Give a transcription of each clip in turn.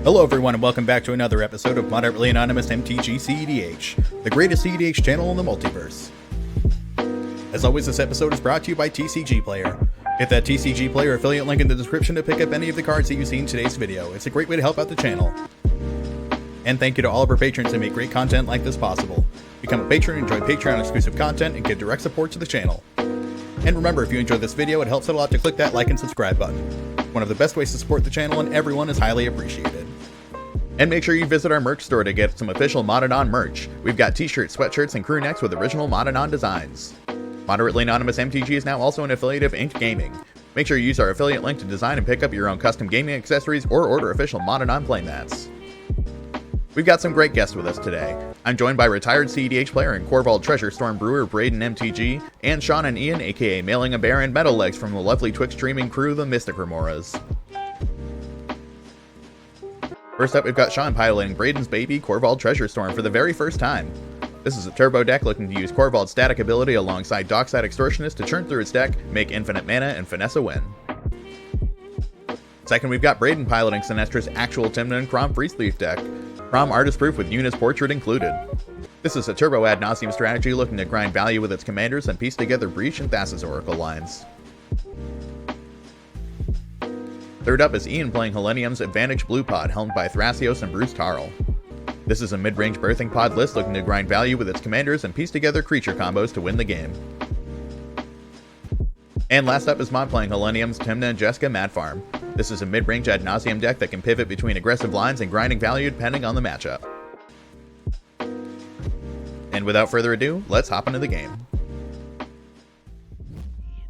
Hello everyone and welcome back to another episode of Moderately Anonymous MTG cEDH, the greatest cEDH channel in the multiverse. As always, this episode is brought to you by TCG Player. Hit that TCG Player affiliate link in the description to pick up any of the cards that you see in today's video. It's a great way to help out the channel. And thank you to all of our patrons who make great content like this possible. Become a patron, enjoy Patreon exclusive content, and get direct support to the channel. And remember, if you enjoyed this video, it helps a lot to click that like and subscribe button. One of the best ways to support the channel, and everyone is highly appreciated. And make sure you visit our merch store to get some official Modanon merch. We've got t-shirts, sweatshirts, and crew necks with original Modanon designs. Moderately Anonymous MTG is now also an affiliate of Inked Gaming. Make sure you use our affiliate link to design and pick up your own custom gaming accessories or order official Modanon playmats. We've got some great guests with us today. I'm joined by retired cEDH player and Korvold Treasure Storm brewer Braden MTG, and Sean and Ian, aka Mailing a Bear and Metal Legs from the lovely Twitch streaming crew, the Mystic Remoras. First up, we've got Sean piloting Braden's baby, Korvold Treasure Storm, for the very first time. This is a turbo deck looking to use Korvold's static ability alongside Dockside Extortionist to churn through its deck, make infinite mana, and finesse a win. Second, we've got Braden piloting Sinestra's actual Tymna and Kraum Freeze Leaf deck. Kraum artist proof with Yuna's portrait included. This is a turbo ad nauseam strategy looking to grind value with its commanders and piece together Breach and Thassa's Oracle lines. Third up is Ian playing Helenium's Advantage Blue Pod, helmed by Thrasios and Bruse. This is a mid-range birthing pod list looking to grind value with its commanders and piece together creature combos to win the game. And last up is Mod playing Helenium's Tymna and Jeska Mad Farm. This is a mid-range ad nauseam deck that can pivot between aggressive lines and grinding value depending on the matchup. And without further ado, let's hop into the game.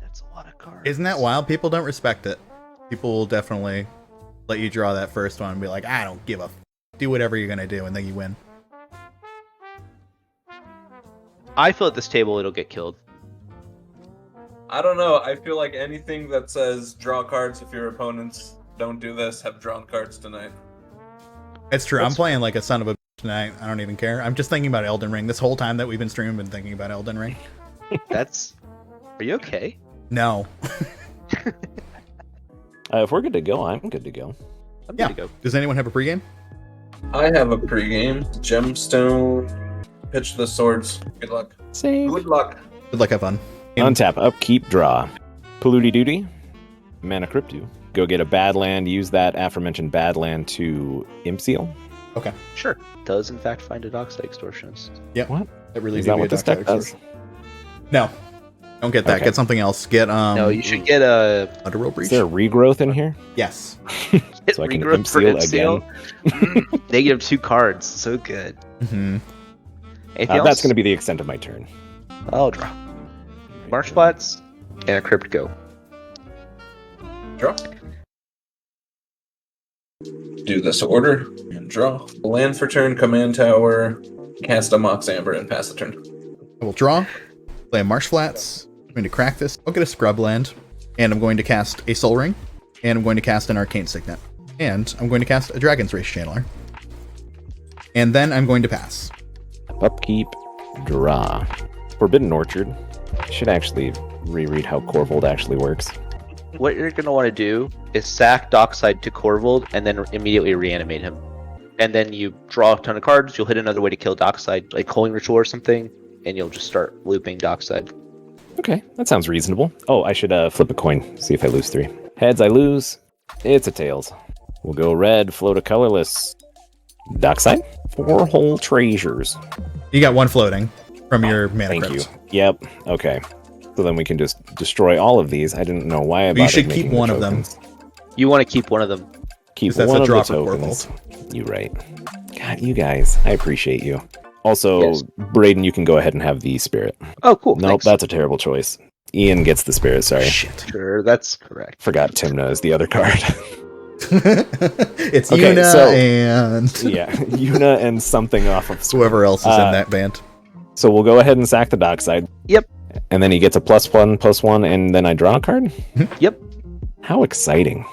That's a lot of cards. Isn't that wild? People don't respect it. People will definitely let you draw that first one and be like, I don't give a f***. Do whatever you're gonna do, and then you win. I feel at this table it'll get killed. I don't know. I feel like anything that says draw cards if your opponents don't do this have drawn cards tonight. It's true. I'm playing like a son of a bitch tonight. I don't even care. I'm just thinking about Elden Ring. This whole time that we've been streaming, I've been thinking about Elden Ring. That's... Are you okay? No. If we're good to go, I'm good to go. I'm Yeah. good to go. Does anyone have a pregame? I have a pregame. Gemstone. Pitch the swords. Good luck. Save. Good luck. Good luck, have fun. Untap, upkeep, draw. Polluty Duty. Mana Crypto. Go get a bad land, use that aforementioned bad land to Imp Seal. Okay. Sure. Does in fact find a Dockside Extortionist. Yep. What? That really Is do that be what a this Dockside deck does? Extortion. No. Don't get that. Okay. Get something else. Get No, you should get a... Underworld Is Breach. there a regrowth in here? Yes. Hit So I can regrowth Imp for Seal Imp Seal. again. -2 cards. So good. Mm-hmm. Anything else? That's going to be the extent of my turn. I'll draw. Marsh Flats and a Crypt Go. Draw. Do this order and draw. Land for turn, command tower, cast a Mox Amber, and pass the turn. I will draw. Play a Marsh Flats. I'm going to crack this. I'll get a Scrub land. And I'm going to cast a Soul Ring. And I'm going to cast an Arcane Signet. And I'm going to cast a Dragon's Race Channeler. And then I'm going to pass. Upkeep, draw. Forbidden Orchard. I should actually reread how Korvold actually works. What you're going to want to do is sack Dockside to Korvold and then immediately reanimate him. And then you draw a ton of cards, you'll hit another way to kill Dockside, like Holy Ritual or something, and you'll just start looping Dockside. Okay, that sounds reasonable. Oh, I should flip a coin, see if I lose 3. Heads, I lose. It's a tails. We'll go red, float a colorless. Dockside? 4 whole treasures. You got one floating from your mana Thank crypts. you. Yep, okay. So then we can just destroy all of these. I didn't know why I You bothered should making keep the one of them. tokens. You want to keep one of them. Keep That's one a of draw the for tokens. You right. God, you guys, I appreciate you. Also, Yes. Braden, you can go ahead and have the spirit. Oh, cool. Nope, Thanks. that's a terrible choice. Ian gets the spirit, sorry. Shit. Sure, that's correct. Forgot Tymna is the other card. It's Okay, Yuna so- and Yeah, Yuna and something off of whoever else is in that band. So we'll go ahead and sack the Dockside. Yep. And then he gets a +1/+1, and then I draw a card? Yep. How exciting.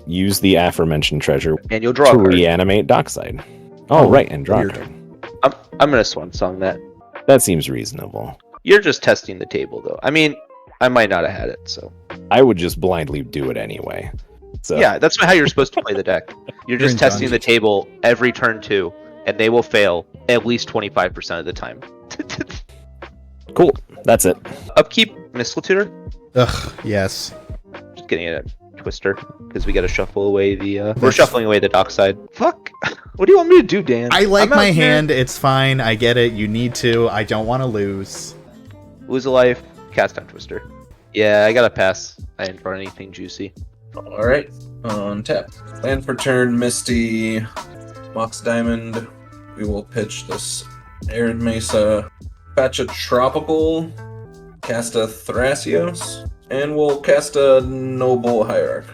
Use the aforementioned treasure And you'll draw a to card. reanimate Dockside. Oh, right, and draw a weird. card. I'm going to Swan Song that. That seems reasonable. You're just testing the table, though. I mean, I might not have had it, so. I would just blindly do it anyway. So Yeah, that's how you're supposed to play the deck. You're just in testing the dungeons. table every turn 2, and they will fail at least 25% of the time. cool. That's it. Upkeep, Missile Tutor. Ugh, yes. Just getting a Twister, because we gotta shuffle away the... we're That's- shuffling away the dockside. Fuck! What do you want me to do, Dan? I like I'm out my here. hand. It's fine. I get it. You need to. I don't want to lose. Lose a life, cast on Twister. Yeah, I gotta pass. I didn't draw anything juicy. Alright, on tap. Land for turn, Misty, Mox Diamond. We will pitch this Arid Mesa, fetch a Tropical, cast a Thrasios, and we'll cast a Noble Hierarch,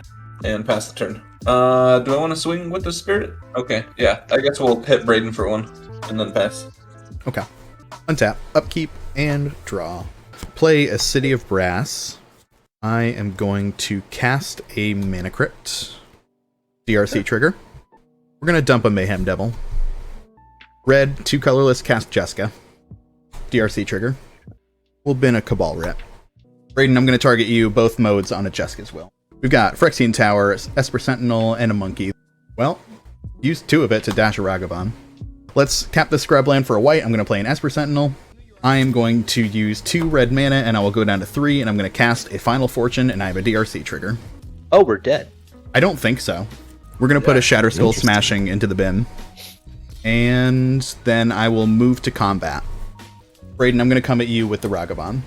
and pass the turn. Do I want to swing with the Spirit? Okay, yeah, I guess we'll hit Braden for one, and then pass. Okay. Untap, upkeep, and draw. Play a City of Brass. I am going to cast a Mana Crypt. DRC trigger. We're going to dump a Mayhem Devil. Red, 2 colorless, cast Jeska. DRC trigger. We'll bin a Cabal Rep. Braden, I'm going to target you both modes on a Jeska as well. We've got Phyrexian Tower, Esper Sentinel, and a Monkey. Well, use 2 of it to dash a Ragavan. Let's tap the Scrubland for a white. I'm going to play an Esper Sentinel. I am going to use 2 red mana, and I will go down to 3, and I'm going to cast a Final Fortune, and I have a DRC trigger. Oh, we're dead. I don't think so. We're going to put a Shatter Skull Smashing into the bin. And then I will move to combat. Braden, I'm going to come at you with the Ragavan.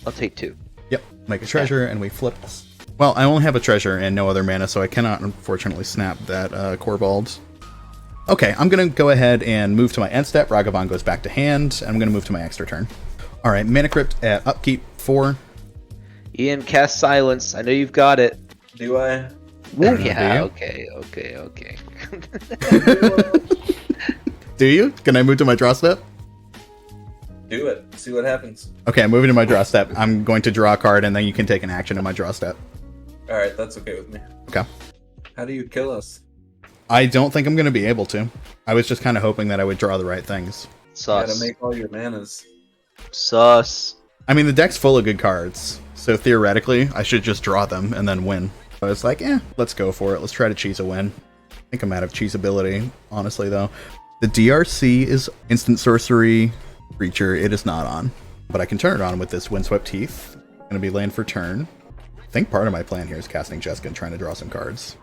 I'll take 2. Yep, make a treasure, and we flip this. Well, I only have a treasure and no other mana, so I cannot, unfortunately, snap that Korvold. Okay, I'm going to go ahead and move to my end step. Ragavan goes back to hand, and I'm going to move to my extra turn. Alright, Mana Crypt at upkeep 4. Ian, cast Silence. I know you've got it. Do I? Yeah, you? okay. Do you? Can I move to my draw step? Do it. See what happens. Okay, I'm moving to my draw step. I'm going to draw a card, and then you can take an action in my draw step. Alright, that's okay with me. Okay. How do you kill us? I don't think I'm going to be able to. I was just kind of hoping that I would draw the right things. You gotta Sus. make all your manas. Sus. I mean, the deck's full of good cards, so theoretically, I should just draw them and then win. I was like, let's go for it. Let's try to cheese a win. I think I'm out of cheeseability, honestly, though. The DRC is instant sorcery creature. It is not on. But I can turn it on with this Windswept Heath. Going to be land for turn. I think part of my plan here is casting Jeska and trying to draw some cards.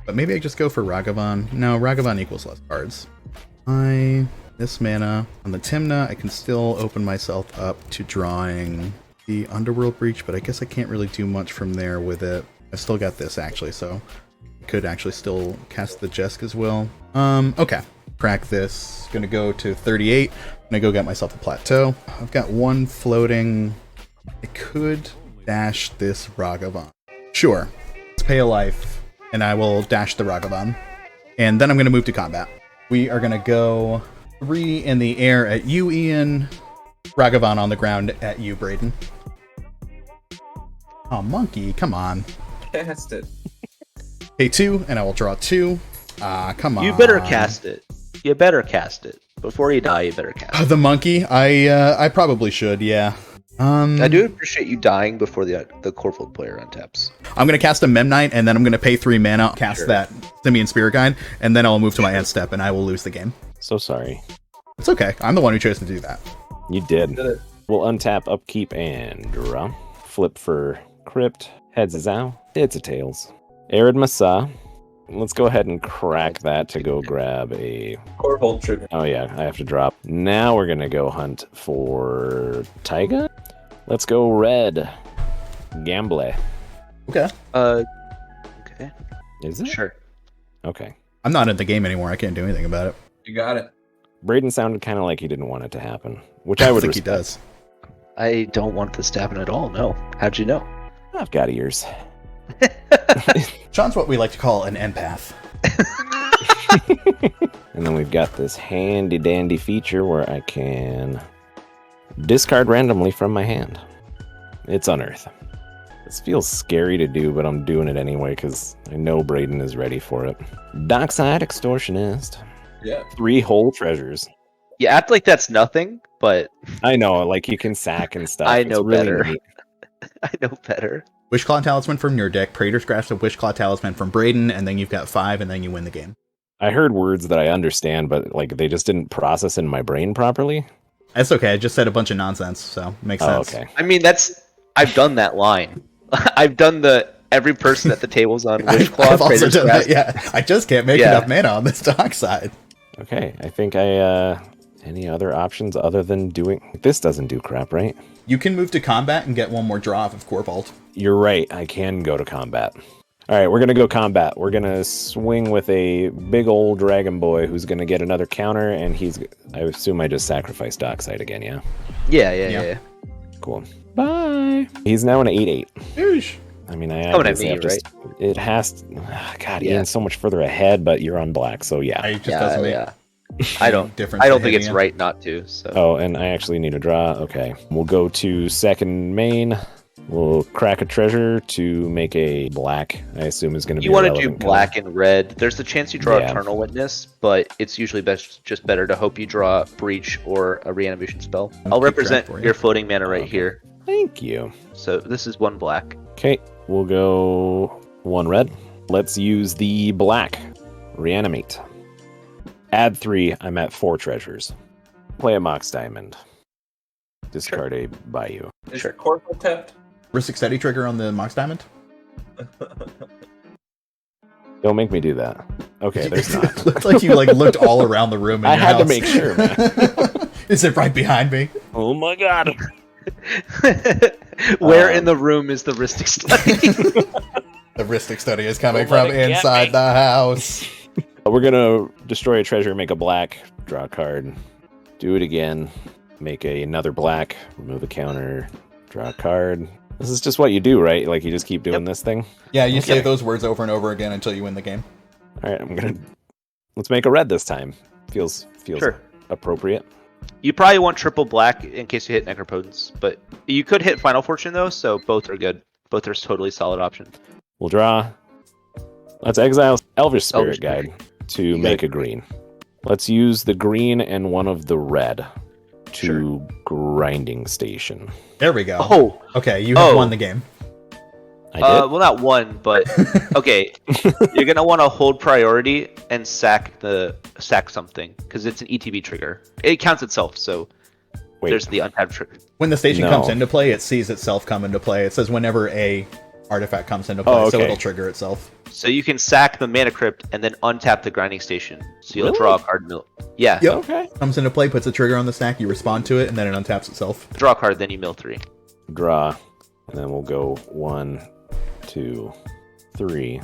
But maybe I just go for Ragavan. No, Ragavan equals less cards. This mana. On the Tymna, I can still open myself up to drawing the Underworld Breach, but I guess I can't really do much from there with it. I still got this, actually, so I could actually still cast the Jesk as well. Okay. Crack this. Gonna go to 38. Gonna go get myself a Plateau. I've got 1 floating. I could dash this Ragavan. Sure. Let's pay a life, and I will dash the Ragavan. And then I'm gonna move to combat. We are gonna go 3 in the air at you, Ian. Ragavan on the ground at you, Braden. Oh, monkey, come on. Cast it. Pay 2, and I will draw 2. Come on. You better cast it. You better cast it. Before you die, you better cast it. The monkey? I probably should, yeah. I do appreciate you dying before the Korvold player untaps. I'm going to cast a Memnite, and then I'm going to pay 3 mana, cast Sure. that Simian Spirit Guide, and then I'll move to my end step, and I will lose the game. So sorry. It's okay. I'm the one who chose to do that. You did. Did it. We'll untap, upkeep, and draw. Flip for Crypt. Heads is out. It's a tails. Arid Masa. Let's go ahead and crack that to go grab a... Korvold trigger. Oh yeah, I have to drop. Now we're gonna go hunt for Taiga. Let's go red. Gamble. Okay. Okay. Is it? Sure. Okay. I'm not in the game anymore. I can't do anything about it. You got it. Braden sounded kind of like he didn't want it to happen, which I would think respect. he does. I don't want this to happen at all, no. How'd you know? I've got ears. Sean's what we like to call an empath. And then we've got this handy dandy feature where I can discard randomly from my hand. It's Unearth. This feels scary to do, but I'm doing it anyway because I know Braden is ready for it. Dockside Extortionist. Yeah. 3 whole treasures. You act like that's nothing, but I know, like you can sack and stuff. I It's know really better. neat. I know better. Wishclaw Talisman from your deck, Praetor's Grasp of Wishclaw Talisman from Braden, and then you've got 5, and then you win the game. I heard words that I understand, but like they just didn't process in my brain properly. That's okay. I just said a bunch of nonsense, so it makes sense. Okay. I mean, I've done that line. I've done every person at the table's on Wishclaw. I've also Praetor's done Grasp. that, yeah. I just can't make enough mana on this dock side. Okay. I think any other options other than doing this doesn't do crap, right? You can move to combat and get one more draw off of Korvold. You're right. I can go to combat. All right, we're going to go combat. We're going to swing with a big old dragon boy who's going to get another counter, and I assume I just sacrificed Dockside again, yeah? Yeah. Cool. Bye. He's now an 8/8. Oosh. I mean, I Coming at obviously me, have to. right? It has to. God, Yeah. Ian's so much further ahead, but you're on black, so yeah. It just doesn't make I don't difference. think it's right not to. So. Oh, and I actually need a draw. Okay. We'll go to second main. We'll crack a treasure to make a black, I assume is going to be You want to do relevant black color. and red. There's the chance you draw Yeah. Eternal Witness, but it's usually just better to hope you draw Breach or a reanimation spell. I'll keep represent track for you. your floating mana right here. Thank you. So this is 1 black. Okay, we'll go 1 red. Let's use the black. Reanimate. Add 3. I'm at 4 treasures. Play a Mox Diamond. Discard a Bayou. Is your Korvold tapped? Ristic Steady trigger on the Mox Diamond? Don't make me do that. Okay, there's not. It looked like you looked all around the room in I your had to house. make sure, man. Is it right behind me? Oh my god. Where in the room is the Ristic Study? The Ristic Study is coming Don't let from it get inside me. the house. We're gonna destroy a treasure, make a black, draw a card, do it again, make another black, remove a counter, draw a card. This is just what you do, right? Like you just keep doing this thing. Yeah, you say Okay. those words over and over again until you win the game. All right, let's make a red this time. Feels Sure. appropriate. You probably want triple black in case you hit Necropotence, but you could hit Final Fortune though, so both are good. Both are totally solid options. We'll draw. Let's exile Elvish Spirit Elvish Spirit. Guide to make a green. Let's use the green and one of the red to Grinding Station. There we go. Oh, Okay, you have Oh. won the game. I did. well, not one, but okay. You're gonna want to hold priority and sack something because it's an ETB trigger. It counts itself, so Wait, there's the untapped trigger. When the station No. comes into play, it sees itself come into play. It says whenever a artifact comes into play, Oh, so okay. it'll trigger itself. So you can sack the Mana Crypt and then untap the Grinding Station. So you'll Really? draw a card. Yeah, Yep. okay. Comes into play, puts a trigger on the stack, you respond to it, and then it untaps itself. draw a card, then you mill 3. Draw, and then we'll go 1, 2, 3,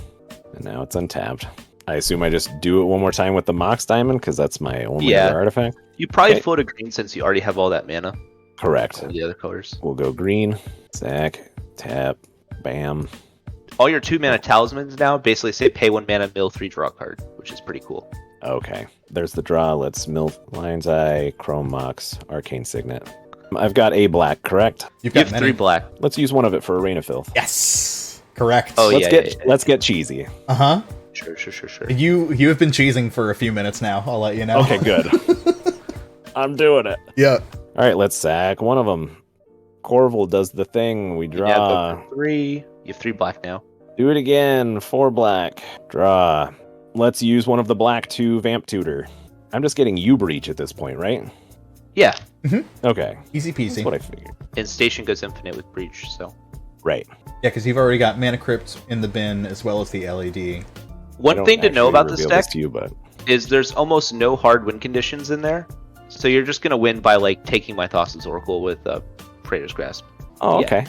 and now it's untapped. I assume I just do it one more time with the Mox Diamond because that's my only Yeah. other artifact. You probably Okay. float a green since you already have all that mana. Correct. All the other colors. We'll go green, sack, tap, bam. All your 2 mana talismans now basically say pay 1 mana, mill 3, draw a card, which is pretty cool. Okay, there's the draw. Let's mill Lion's Eye, Chrome Mox, Arcane Signet. I've got a black, correct? You've You got have many. 3 black. Let's use one of it for a Rain of Filth. Yes, correct. Oh, let's yeah, let's get cheesy. Uh huh. Sure. You have been cheesing for a few minutes now. I'll let you know. Okay, good. I'm doing it. Yeah. All right, let's sack one of them. Korvold does the thing. We Yeah, draw. go for 3. You have 3 black now. Do it again. 4 black. Draw. Let's use one of the black to Vamp Tutor. I'm just getting U-Breach at this point, right? Yeah, Okay. Easy That's peasy. what I figured. and Station goes infinite with Breach, so. Right. Yeah, because you've already got Mana Crypt in the bin as well as the LED. I One don't thing to know actually about this reveal deck to you, but is there's almost no hard win conditions in there. So you're just going to win by taking my Thassa's Oracle with Praetor's Grasp. oh, Yeah. okay.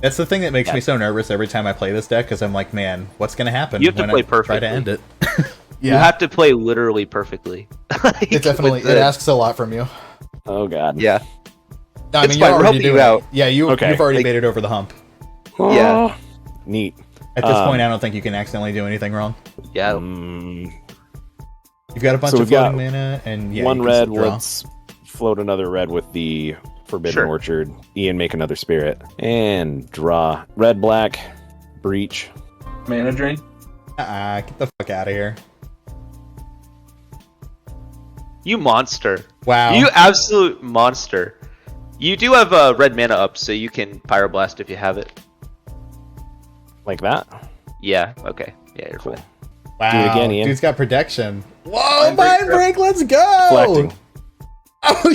That's the thing that makes Yeah. me so nervous every time I play this deck, because I'm like, man, what's going to happen You have to when play I try perfectly. to end it? You have to play literally perfectly. It definitely it asks a lot from you. Oh god. Yeah. No, I It's mean, fine, you're we're already helping you doing out. it. Yeah, you've already made it over the hump. Yeah. Neat. At this point, I don't think you can accidentally do anything wrong. Yeah. You've got a bunch So of we've got floating mana, and yeah, one you can red. still draw. Let's float another red with the Forbidden Sure. Orchard. Ian, make another spirit and draw. Red, black, breach. Mana drain. Get the fuck out of here. You monster. Wow. You absolute monster. You do have red mana up, so you can Pyroblast if you have it. Like that? Yeah. Okay. Yeah, you're Cool. fine. Wow. Do it again, Ian. Dude's got protection. Whoa, Mind mind break, break, let's go! Deflecting. Oh,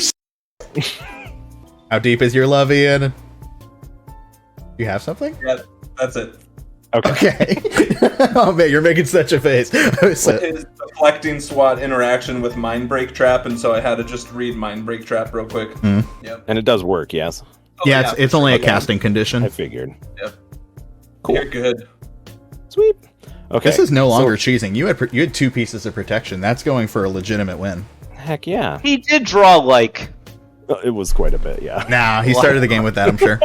How deep is your love, Ian? You have something? Yeah, that's it. Okay. Okay. Oh man, you're making such a face. His deflecting SWAT interaction with Mind Break Trap, and so I had to just read Mind Break Trap real quick. Yep. And it does work, yes. Oh, yeah, it's only a Okay. casting condition. I figured. Yep. Cool. You're good. Sweet. Okay. This is no longer so- cheesing. You had 2 pieces of protection. That's going for a legitimate win. Heck yeah. He did draw like. It was quite a bit, yeah. Nah, he started the game with that, I'm sure.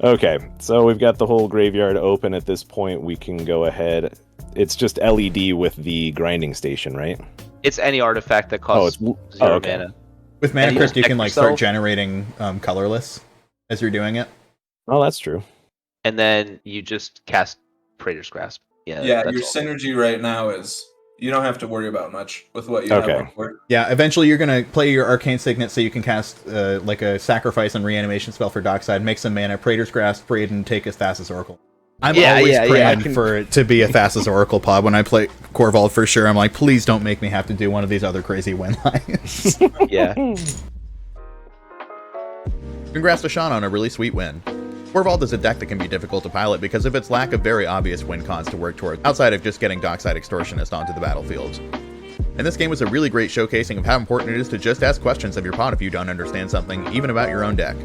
Okay, so we've got the whole graveyard open at this point. We can go ahead. It's just LED with the grinding station, right? It's any artifact that Oh, costs it's 0 okay. mana. With Mana And you Crypt, you just can deck like start yourself. generating colorless as you're doing it. Oh, that's true. And then you just cast Praetor's Grasp. Yeah. Yeah, that's your all. synergy right now is you don't have to worry about much with what you Okay. have on board. Yeah, eventually you're gonna play your Arcane Signet so you can cast like a sacrifice and reanimation spell for Dockside, make some mana, Praetor's Grasp, Braden, take as Thassa's Oracle. I'm always praying for it to be a Thassa's Oracle pod when I play Korvold for sure. I'm like, please don't make me have to do one of these other crazy win lines. Yeah. Congrats to Sean on a really sweet win. Korvold is a deck that can be difficult to pilot because of its lack of very obvious win cons to work toward, outside of just getting Dockside Extortionist onto the battlefield. And this game was a really great showcasing of how important it is to just ask questions of your pod if you don't understand something, even about your own deck.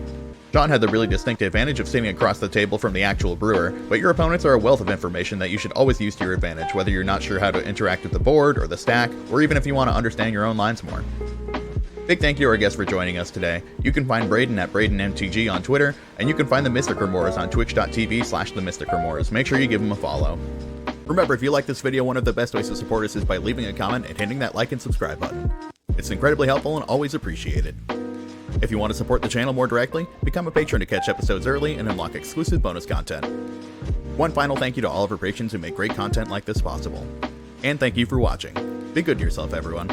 Sean had the really distinct advantage of sitting across the table from the actual brewer, but your opponents are a wealth of information that you should always use to your advantage, whether you're not sure how to interact with the board or the stack, or even if you want to understand your own lines more. Big thank you to our guests for joining us today. You can find Braden at BradenMTG on Twitter, and you can find the Mystic Remoras on twitch.tv/themysticremoras. Make sure you give them a follow. Remember, if you like this video, one of the best ways to support us is by leaving a comment and hitting that like and subscribe button. It's incredibly helpful and always appreciated. If you want to support the channel more directly, become a patron to catch episodes early and unlock exclusive bonus content. One final thank you to all of our patrons who make great content like this possible. And thank you for watching. Be good to yourself, everyone.